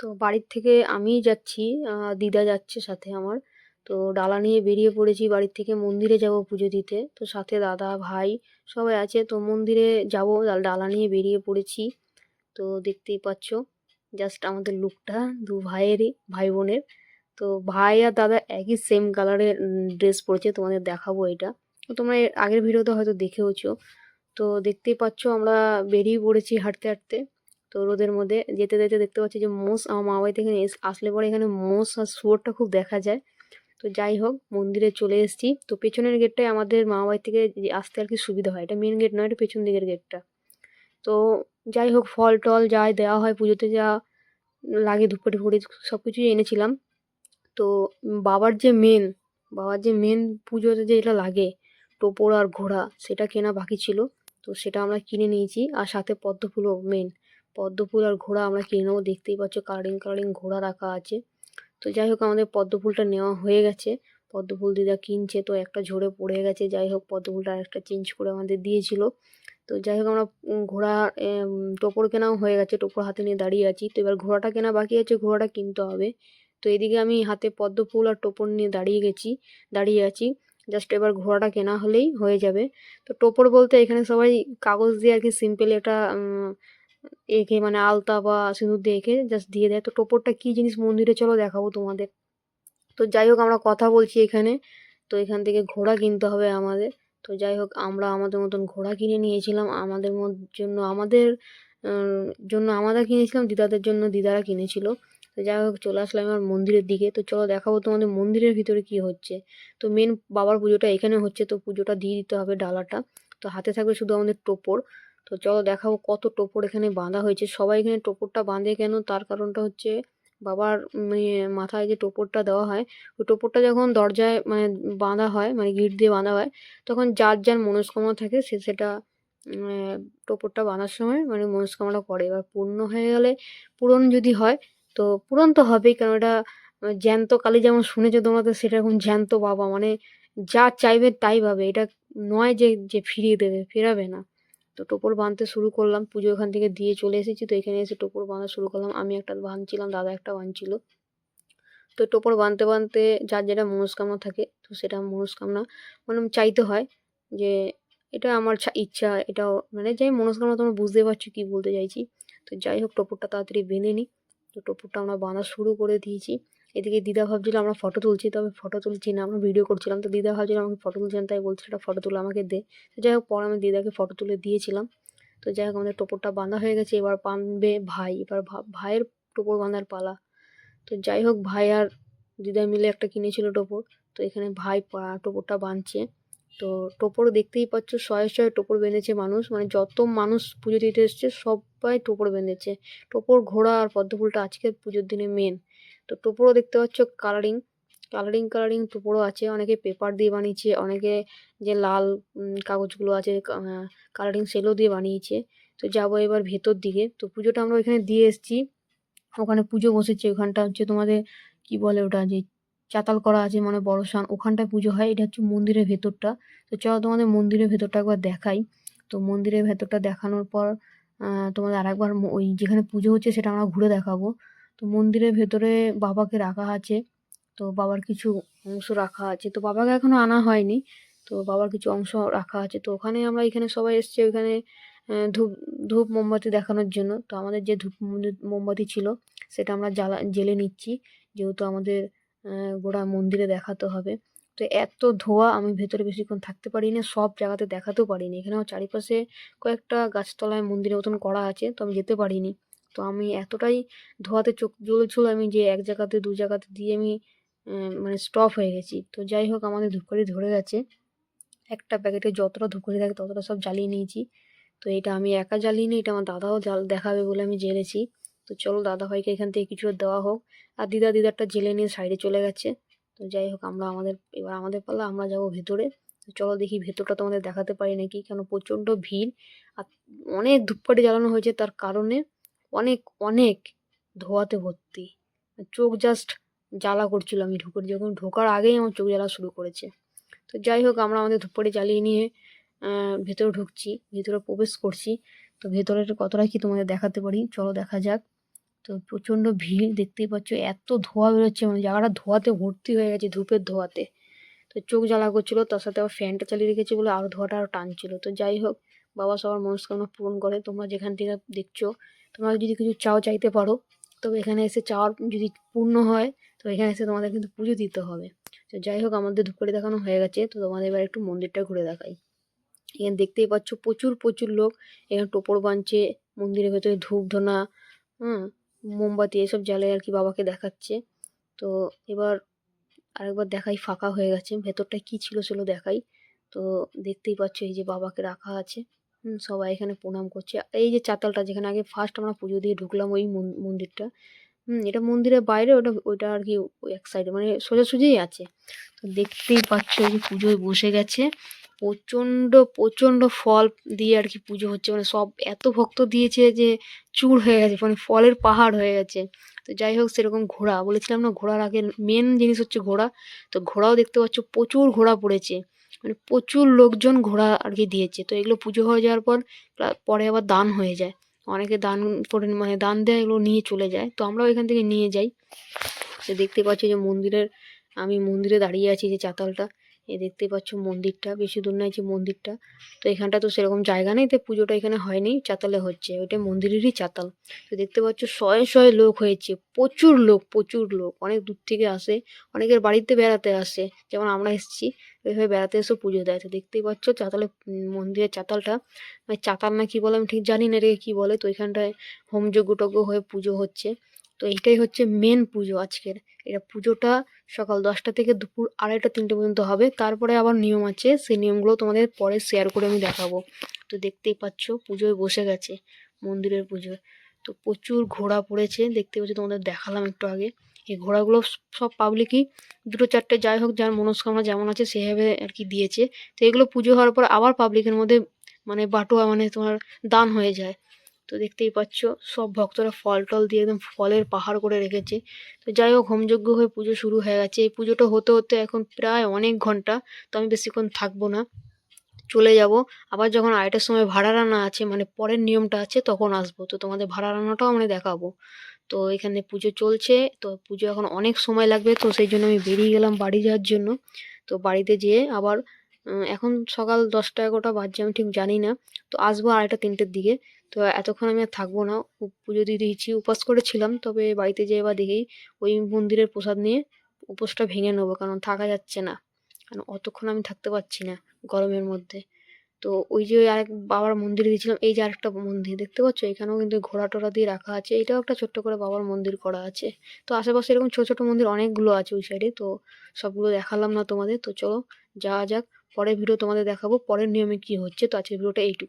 তো বাড়ির থেকে আমিই যাচ্ছি, দিদা যাচ্ছে সাথে আমার। তো ডালা নিয়ে বেরিয়ে পড়েছি, বাড়ির থেকে মন্দিরে যাব পুজো দিতে। তো সাথে দাদা, ভাই সবাই আছে। তো মন্দিরে যাব, ডালা নিয়ে বেরিয়ে পড়েছি। তো দেখতেই পাচ্ছ জাস্ট আমাদের লুকটা, ভাই বোনের। তো ভাই আর দাদা একই সেম কালারের ড্রেস পরেছে, তোমাদের দেখাবো এটা। তো তোমরা এর আগের ভিডিওতে হয়তো দেখেওছো। তো দেখতেই পাচ্ছ আমরা বেরিয়ে পড়েছি হাঁটতে হাঁটতে। তো রোদের মধ্যে যেতে যেতে দেখতে পাচ্ছি যে মোষ, আমার মামা বাড়ি থেকে আসলে পরে এখানে মোষ আর শুয়োরটা খুব দেখা যায়। তো যাই হোক, মন্দিরে চলে এসেছি। তো পেছনের গেটটাই আমাদের মামা বাড়ি থেকে আসতে আর কি সুবিধা হয়। এটা মেন গেট নয়, এটা পেছন দিকের গেটটা। তো যাই হোক, ফল টল যাই দেওয়া হয় পুজোতে, যা লাগে ধূপকাঠি ফুটি সব কিছুই এনেছিলাম। তো বাবার যে মেন পুজোতে যেটা লাগে, টোপর আর ঘোড়া, সেটা কেনা বাকি ছিল। তো সেটা আমরা কিনে নিয়েছি, আর সাথে পদ্মফুলও মেন। পদ্মফুল আর ঘোড়া আমরা কিনে নেবো। দেখতেই পাচ্ছ কালারিং কালারিং ঘোড়া রাখা আছে। তো যাই হোক, আমাদের পদ্মফুলটা নেওয়া হয়ে গেছে। পদ্মফুল দিদা কিনছে, তো একটা ঝরে পড়ে গেছে। যাই হোক, পদ্মফুলটা আরেকটা চেঞ্জ করে আমাদের দিয়েছিল। তো যাই হোক, আমরা ঘোড়া টোপর কেনাও হয়ে গেছে, টোপর হাতে নিয়ে দাঁড়িয়ে আছি। তো এবার ঘোড়াটা কেনা বাকি আছে, ঘোড়াটা কিনতে হবে। তো এদিকে আমি হাতে পদ্মফুল আর টোপর নিয়ে দাঁড়িয়ে আছি। জাস্ট এবার ঘোড়াটা কেনা হলেই হয়ে যাবে। তো টোপর বলতে এখানে সবাই কাগজ দিয়ে আর কি সিম্পল এটা এঁকে, মানে আলতা বা সিঁদুর দিয়ে এঁকে জাস্ট দিয়ে দেয়। তো টোপরটা কি জিনিস মন্দিরে চলো দেখাবো তোমাদের। তো যাই হোক, আমরা কথা বলছি এখানে। তো এখান থেকে ঘোড়া কিনতে হবে আমাদের। তো যাই হোক, আমরা আমাদের মতন ঘোড়া কিনে নিয়েছিলাম। আমাদের জন্য আমরা কিনেছিলাম, দিদাদের জন্য দিদারা কিনেছিল। তো যাই হোক, চলে আসলাম এবার মন্দিরের দিকে। তো চলো দেখাবো তোমাদের মন্দিরের ভিতরে কি হচ্ছে। তো মেন বাবার পুজোটা এখানে হচ্ছে, তো পুজোটা দিয়ে দিতে হবে ডালাটা। তো হাতে থাকবে শুধু আমাদের টোপর। তো চলো দেখাবো কত টোপর এখানে বাঁধা হয়েছে। সবাই এখানে টোপরটা বাঁধে কেন, তার কারণটা হচ্ছে বাবার মাথায় যে টোপরটা দেওয়া হয়, ওই টোপরটা যখন দরজায় মানে বাঁধা হয়, মানে গিট দিয়ে বাঁধা হয়, তখন যার যার মনস্কামনা থাকে সে সেটা টোপরটা বাঁধার সময় মানে মনস্কামনা করে। এবার পূর্ণ হয়ে গেলে, পূরণ যদি হয়, তো পূরণ তো হবেই, কারণ এটা জ্যান্ত কালী, যেমন শুনেছো তোমরা, তো সেটা এখন জ্যান্ত বাবা, মানে যা চাইবে তাই পাবে। এটা নয় যে যে ফিরিয়ে দেবে, ফেরাবে না। তো টোপর বাঁধতে শুরু করলাম, পুজো এখান থেকে দিয়ে চলে এসেছি। তো এখানে এসে টোপর বাঁধা শুরু করলাম। আমি একটা বাঁধছিলাম, দাদা একটা বাঁধছিল। তো টোপর বাঁধতে বাঁধতে যার যেটা মনস্কামনা থাকে, তো সেটা মনস্কামনা মানে চাইতে হয় যে এটা আমার ইচ্ছা, এটাও মানে যাই মনস্কামনা, তোমরা বুঝতে পারছো কি বলতে চাইছি। তো যাই হোক, টোপরটা তাড়াতাড়ি বেঁধে নিই। তো টোপরটা আমরা বাঁধা শুরু করে দিয়েছি। এদিকে দিদা ভাবছিল আমরা ফটো তুলছি, তবে ফটো তুলছি না, আমরা ভিডিও করছিলাম। তো দিদা ভাবছিল আমাকে ফটো তুলছিলাম, তাই বলছিল একটা ফটো তুলে আমাকে দে। তো যাই হোক, পরে আমি দিদাকে ফটো তুলে দিয়েছিলাম। তো যাই হোক, আমাদের টোপরটা বাঁধা হয়ে গেছে। এবার বাঁধবে ভাই, এবার ভাইয়ের টোপর বাঁধার পালা। তো যাই হোক, ভাই আর দিদা মিলে একটা কিনেছিল টোপর। তো এখানে ভাই টোপরটা বাঁধছে। তো টোপর দেখতেই পাচ্ছ, শয়ে শয়ে টোপর বেঁধেছে মানুষ, মানে যত মানুষ পুজো দিতে এসছে সবাই টোপর বেঁধেছে। টোপর, ঘোড়া আর পদ্মফুলটা আজকের পুজোর দিনে মেন। তো টোপরও দেখতে পাচ্ছ কালারিং কালারিং কালারিং টোপরও আছে। অনেকে পেপার দিয়ে বানিয়েছে, অনেকে যে লাল কাগজগুলো আছে কালারিং, সেলো দিয়ে বানিয়েছে। তো যাবো এবার ভেতর দিকে। তো পুজোটা আমরা ওইখানে দিয়ে এসেছি, ওখানে পুজো বসেছে। ওখানটা হচ্ছে তোমাদের কি বলে ওটা, যে চাতাল করা আছে, মানে বড় সান, ওখানটায় পুজো হয়। এটা হচ্ছে মন্দিরের ভেতরটা। তো চলো তোমাদের মন্দিরের ভেতরটা একবার দেখাই। তো মন্দিরের ভেতরটা দেখানোর পর তোমাদের আরেকবার ওই যেখানে পুজো হচ্ছে সেটা আমরা ঘুরে দেখাবো। তো মন্দিরের ভেতরে বাবাকে রাখা আছে। তো বাবার কিছু অংশ রাখা আছে। তো বাবাকে এখনো আনা হয়নি, তো বাবার কিছু অংশ রাখা আছে। তো ওখানে আমরা এখানে সবাই এসছে ওইখানে ধূপ ধূপ মোমবাতি দেখানোর জন্য। তো আমাদের যে ধূপ মোমবাতি ছিল সেটা আমরা জেলে নিচ্ছি, যেহেতু আমাদের গোটা মন্দিরে দেখাতে হবে। তো এত ধোঁয়া, আমি ভেতরে বেশিক্ষণ থাকতে পারি না, সব জায়গাতে দেখাতেও পারিনি। এখানেও চারিপাশে কয়েকটা গাছতলায় মন্দিরের মতন করা আছে, তো আমি যেতে পারিনি। তো আমি এতটাই ধোঁয়াতে চোখ জ্বলেছিল, আমি যে এক জায়গাতে দু জায়গাতে দিয়ে আমি মানে স্টপ হয়ে গেছি। তো যাই হোক, আমাদের ধূপকাঠি ধরে গেছে। একটা প্যাকেটে যতটা ধূপকাঠি থাকে ততটা সব জ্বালিয়ে নিয়েছি। তো এটা আমি একা জ্বালিয়ে, এটা আমার দাদাও দেখাবে বলে আমি জ্বেলেছি। তো চলো দাদাভাইকে এখান থেকে কিছু দেওয়া হোক। আর দিদারটা জেলে নিয়ে সাইডে চলে গেছে। তো যাই হোক, এবার আমাদের পালা, আমরা যাবো ভেতরে। তো চলো দেখি ভেতরটা তোমাদের দেখাতে পারি নাকি, কেন প্রচণ্ড ভিড়। আর অনেক ধূপকাঠি জ্বালানো হয়েছে, তার কারণে অনেক অনেক ধোঁয়াতে ভর্তি। চোখ জাস্ট জ্বালা করছিল, আমি যখন ঢোকার আগেই আমার চোখ জ্বালা শুরু করেছে। তো যাই হোক, আমরা আমাদের ধূপকাঠি জ্বালিয়ে নিয়ে ভেতরে ঢুকছি, ভেতরে প্রবেশ করছি। তো ভেতরের কতটা কি তোমাদের দেখাতে পারি, চলো দেখা যাক। তো প্রচণ্ড ভিড় দেখতেই পাচ্ছ, এত ধোঁয়া বেরোচ্ছে, মানে জায়গাটা ধোঁয়াতে ভর্তি হয়ে গেছে, ধূপের ধোঁয়াতে। তো চোখ জ্বালা করছিল, তার সাথে আবার ফ্যানটা চালিয়ে রেখেছে বলে আরও ধোঁয়াটা আরও টানছিল। তো যাই হোক, বাবা সবার মনস্কামনা পূরণ করে। তোমরা যেখান থেকে দেখছো, তোমরা যদি কিছু চাইতে পারো, তবে এখানে এসে চাওয়ার যদি পূর্ণ হয়, তো এখানে এসে তোমাদের কিন্তু পুজো দিতে হবে। তো যাই হোক, আমাদের ধূপকাঠি দেখানো হয়ে গেছে, তো তোমাদের এবার একটু মন্দিরটা ঘুরে দেখাই। এখানে দেখতেই পাচ্ছ প্রচুর প্রচুর লোক এখানে টোপর বাঁধছে, মন্দিরের ভেতরে ধূপ ধুনা, মোমবাতি এসব জ্বালিয়ে আর কি বাবাকে দেখাচ্ছে। তো এবার আরেকবার দেখাই, ফাঁকা হয়ে গেছে, ভেতরটায় কি ছিল সেগুলো দেখাই। তো দেখতেই পাচ্ছ এই যে বাবাকে রাখা আছে, সবাই এখানে প্রণাম করছে। এই যে চাতালটা যেখানে আগে ফার্স্ট আমরা পুজো দিয়ে ঢুকলাম, ওই মন্দিরটা, এটা মন্দিরের বাইরে, ওইটা আর কি এক সাইডে মানে সোজাসুজিই আছে। তো দেখতেই পাচ্ছ এই যে পুজোয় বসে গেছে, প্রচণ্ড প্রচণ্ড ফল দিয়ে আর কি পুজো হচ্ছে, মানে সব এত ভক্ত দিয়েছে যে চূড় হয়ে গেছে, মানে ফলের পাহাড় হয়ে গেছে। তো যাই হোক, সেরকম ঘোড়া বলেছিলাম না, ঘোড়ার আগে মেন জিনিস হচ্ছে ঘোড়া। তো ঘোড়াও দেখতে পাচ্ছ, প্রচুর ঘোড়া পড়েছে, মানে প্রচুর লোকজন ঘোড়া আর কি দিয়েছে। তো এগুলো পুজো হয়ে যাওয়ার পর পরে আবার দান হয়ে যায়, অনেকে দান করে, মানে দান দেয়, এগুলো নিয়ে চলে যায়। তো আমরাও এখান থেকে নিয়ে যাই। তো দেখতে পাচ্ছি যে আমি মন্দিরে দাঁড়িয়ে আছি, যে চাতালটা, দেখতে পাচ্ছ মন্দিরটা, বেশি দূর নয় যে মন্দিরটা। তো এখানটা তো সেরকম জায়গা নেই, তো পুজোটা এখানে হয়নি, চাতালে হচ্ছে, ওইটা মন্দিরেরই চাতাল। তো দেখতে পাচ্ছ শয়ে শয়ে লোক হয়েছে, প্রচুর লোক প্রচুর লোক, অনেক দূর থেকে আসে, অনেকের বাড়িতে বেড়াতে আসে, যেমন আমরা এসেছি ওইভাবে বেড়াতে এসে পুজো দেয়। তো দেখতেই পাচ্ছ চাতালে, মন্দিরের চাতালটা, মানে চাতাল না কি বলে আমি ঠিক জানি না এটাকে কি বলে। তো এখানটায় হোমযজ্ঞ টজ্ঞ হয়ে পুজো হচ্ছে। তো এইটাই হচ্ছে মেন পুজো আজকের। এটা পুজোটা সকাল 10টা থেকে দুপুর 2:30 3টে পর্যন্ত হবে। তারপরে আবার নিয়ম আছে, সেই নিয়মগুলো তোমাদের পরে শেয়ার করে আমি দেখাবো। তো দেখতেই পাচ্ছ পুজোয় বসে গেছে, মন্দিরের পুজোয়। তো প্রচুর ঘোড়া পড়েছে, দেখতে পাচ্ছ, তোমাদের দেখালাম একটু আগে। এই ঘোড়াগুলো সব পাবলিকই 2-4টে, যাই হোক যার মনস্কামনা যেমন আছে সেভাবে আর কি দিয়েছে। তো এগুলো পুজো হওয়ার পর আবার পাবলিকের মধ্যে মানে বাটোয়া, মানে তোমার দান হয়ে যায়। তো দেখতেই পাচ্ছ সব ভক্তরা ফল টল দিয়ে একদম ফলের পাহাড় করে রেখেছে। তো যাই হোক, হোমযজ্ঞ হয়ে পুজো শুরু হয়ে গেছে। এই পুজোটা হতে হতে এখন প্রায় অনেক ঘন্টা, তো আমি বেশিক্ষণ থাকবো না, চলে যাব। আবার যখন 2:30টার সময় ভাড়া রান্না আছে, মানে পরের নিয়মটা আছে, তখন আসবো, তো তোমাদের ভাড়া রান্নাটাও আমি দেখাবো। তো এখানে পুজো চলছে, তো পুজো এখন অনেক সময় লাগবে, তো সেই জন্য আমি বেরিয়ে গেলাম বাড়ি যাওয়ার জন্য। তো বাড়িতে যেয়ে আবার এখন সকাল 10টা 11টা বাজছে, আমি ঠিক জানি না। তো আসবো 2:30 3টের দিকে। তো এতক্ষণ আমি আর থাকবো না, পুজো দিয়ে দিয়েছি, উপোস করেছিলাম, তবে বাড়িতে যেয়ে এবার দেখি ওই মন্দিরের প্রসাদ নিয়ে উপোসটা ভেঙে নেবো, কারণ থাকা যাচ্ছে না, কারণ অতক্ষণ আমি থাকতে পারছি না গরমের মধ্যে। তো ওই যে আরেক বাবার মন্দিরে দিয়েছিলাম, এই যে আরেকটা মন্দির দেখতে পাচ্ছ, এখানেও কিন্তু ঘোড়া টোড়া দিয়ে রাখা আছে, এটাও একটা ছোট্ট করে বাবার মন্দির করা আছে। তো আশেপাশে এরকম ছোট ছোট মন্দির অনেকগুলো আছে ওই সাইডে, তো সবগুলো দেখালাম না তোমাদের। তো চলো যাওয়া যাক, পরের ভিডিও তোমাদের দেখাবো পরের নিয়মে কি হচ্ছে। তো আজকের ভিডিওটা এইটুকু।